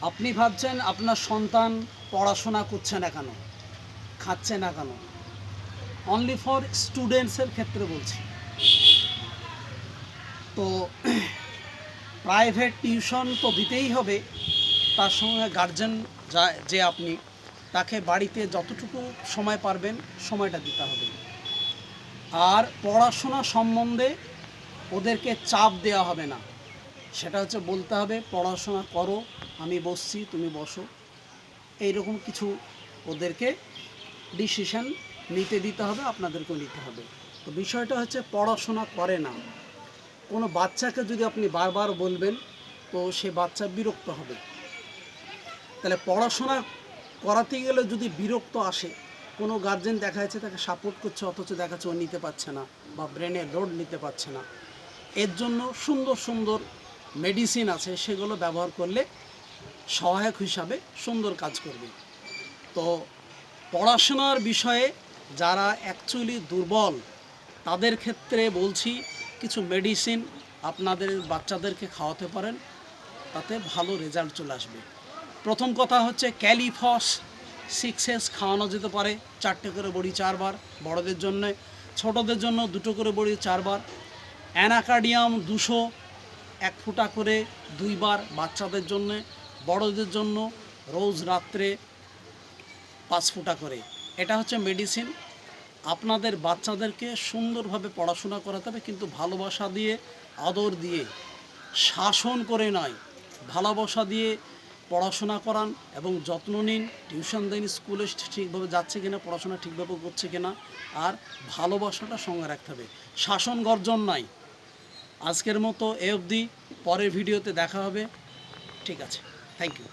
আপনি ভাবছেন আপনার সন্তান পড়াশোনা করছে না কেন, খাচ্ছে না কেন? অনলি ফর স্টুডেন্টসের ক্ষেত্রে বলছি। তো প্রাইভেট টিউশন তো দিতেই হবে, তার সঙ্গে গার্জেন যে আপনি তাকে বাড়িতে যতটুকু সময় পারবেন সময়টা দিতে হবে। আর পড়াশোনা সম্বন্ধে ওদেরকে চাপ দেওয়া হবে না, সেটা হচ্ছে বলতে হবে পড়াশোনা করো, আমি বসছি তুমি বসো, এইরকম কিছু ওদেরকে ডিসিশন নিতে দিতে হবে, আপনাদেরকেও নিতে হবে। তো বিষয়টা হচ্ছে পড়াশোনা করে না, কোনো বাচ্চাকে যদি আপনি বারবার বলবেন তো সে বাচ্চা বিরক্ত হবে। তাহলে পড়াশোনা করাতে গেলে যদি বিরক্ত আসে, কোনো গার্জেন দেখা যাচ্ছে তাকে সাপোর্ট করছে অথচ দেখা যাচ্ছে ও নিতে পারছে না বা ব্রেনের লোড নিতে পারছে না, এর জন্য সুন্দর সুন্দর মেডিসিন আছে, সেগুলো ব্যবহার করলে সহায়ক হিসাবে সুন্দর কাজ করবে। তো পড়াশোনার বিষয়ে যারা অ্যাকচুয়ালি দুর্বল তাদের ক্ষেত্রে বলছি কিছু মেডিসিন আপনাদের বাচ্চাদেরকে খাওয়াতে পারেন, তাতে ভালো রেজাল্ট চলে আসবে। প্রথম কথা হচ্ছে ক্যালিফস 6S খাওয়ানো যেতে পারে, 4টে করে বড়ি 4 বার বড়দের জন্য, ছোটদের জন্য 2টো করে বড়ি 4 বার। অ্যানাকার্ডিয়াম 200 1 ফুটা করে 2 বার বাচ্চাদের জন্য, বড়দের জন্য রোজ রাত্রে 5 ফুটা করে। এটা হচ্ছে মেডিসিন। আপনাদের বাচ্চাদেরকে সুন্দরভাবে পড়াশোনা করাতে হবে, কিন্তু ভালোবাসা দিয়ে, আদর দিয়ে, শাসন করে নয়, ভালোবাসা দিয়ে পড়াশোনা করান এবং যত্ন নিন। টিউশন দিন, স্কুলে ঠিকভাবে যাচ্ছে কিনা, পড়াশোনা ঠিকভাবে করছে কিনা, আর ভালোবাসাটা সঙ্গে রাখতে হবে, শাসন গর্জন নাই। আজকের মতো এ অবধি, পরের ভিডিওতে দেখা হবে। ঠিক আছে, থ্যাংক ইউ।